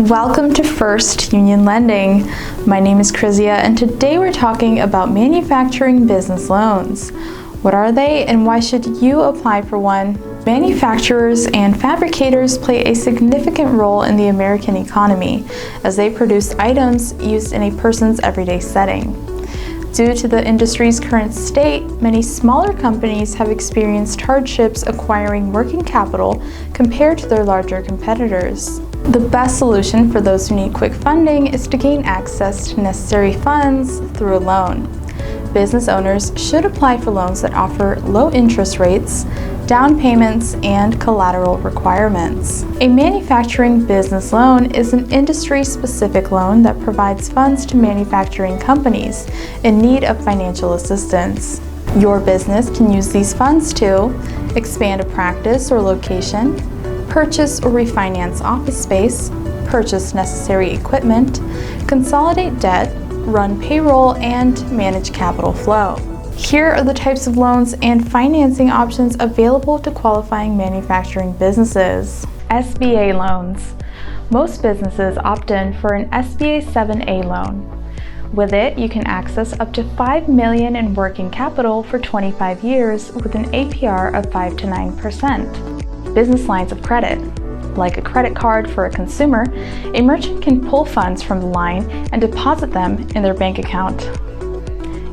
Welcome to First Union Lending. My name is Krizia, and today we're talking about manufacturing business loans. What are they and why should you apply for one? Manufacturers and fabricators play a significant role in the American economy as they produce items used in a person's everyday setting. Due to the industry's current state, many smaller companies have experienced hardships acquiring working capital compared to their larger competitors. The best solution for those who need quick funding is to gain access to necessary funds through a loan. Business owners should apply for loans that offer low interest rates, down payments, and collateral requirements. A manufacturing business loan is an industry-specific loan that provides funds to manufacturing companies in need of financial assistance. Your business can use these funds to expand a practice or location, purchase or refinance office space, purchase necessary equipment, consolidate debt, run payroll, and manage capital flow. Here are the types of loans and financing options available to qualifying manufacturing businesses. SBA loans. Most businesses opt in for an SBA 7A loan. With it, you can access up to $5 million in working capital for 25 years with an APR of 5 to 9%. Business lines of credit. Like a credit card for a consumer, a merchant can pull funds from the line and deposit them in their bank account.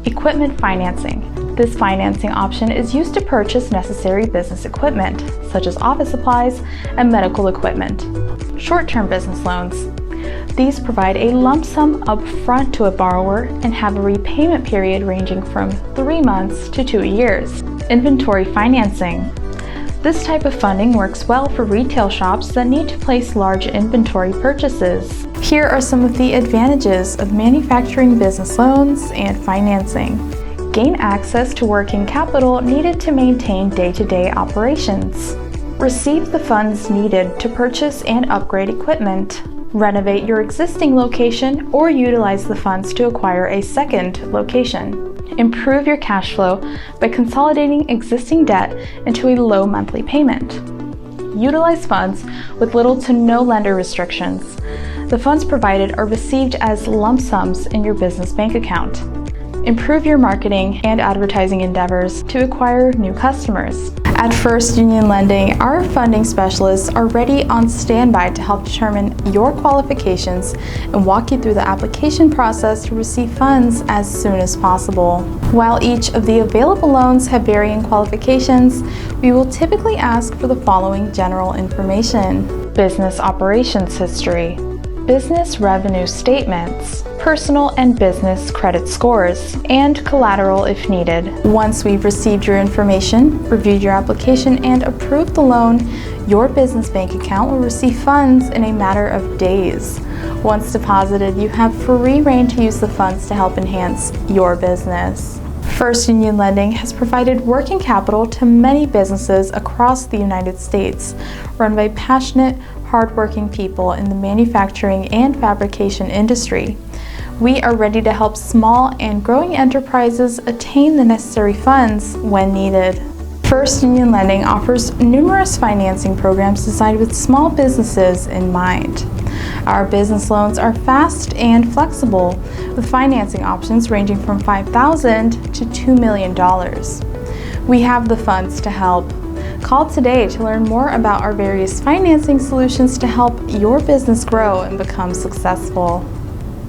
Equipment financing. This financing option is used to purchase necessary business equipment, such as office supplies and medical equipment. Short-term business loans. These provide a lump sum upfront to a borrower and have a repayment period ranging from 3 months to 2 years. Inventory financing. This type of funding works well for retail shops that need to place large inventory purchases. Here are some of the advantages of manufacturing business loans and financing. Gain access to working capital needed to maintain day-to-day operations. Receive the funds needed to purchase and upgrade equipment. Renovate your existing location or utilize the funds to acquire a second location. Improve your cash flow by consolidating existing debt into a low monthly payment. Utilize funds with little to no lender restrictions. The funds provided are received as lump sums in your business bank account. Improve your marketing and advertising endeavors to acquire new customers. At First Union Lending, our funding specialists are ready on standby to help determine your qualifications and walk you through the application process to receive funds as soon as possible. While each of the available loans have varying qualifications, we will typically ask for the following general information: business operations history, business revenue statements, personal and business credit scores, and collateral if needed. Once we've received your information, reviewed your application, and approved the loan, your business bank account will receive funds in a matter of days. Once deposited, you have free rein to use the funds to help enhance your business. First Union Lending has provided working capital to many businesses across the United States, run by passionate, hardworking people in the manufacturing and fabrication industry. We are ready to help small and growing enterprises attain the necessary funds when needed. First Union Lending offers numerous financing programs designed with small businesses in mind. Our business loans are fast and flexible, with financing options ranging from $5,000 to $2 million. We have the funds to help. Call today to learn more about our various financing solutions to help your business grow and become successful.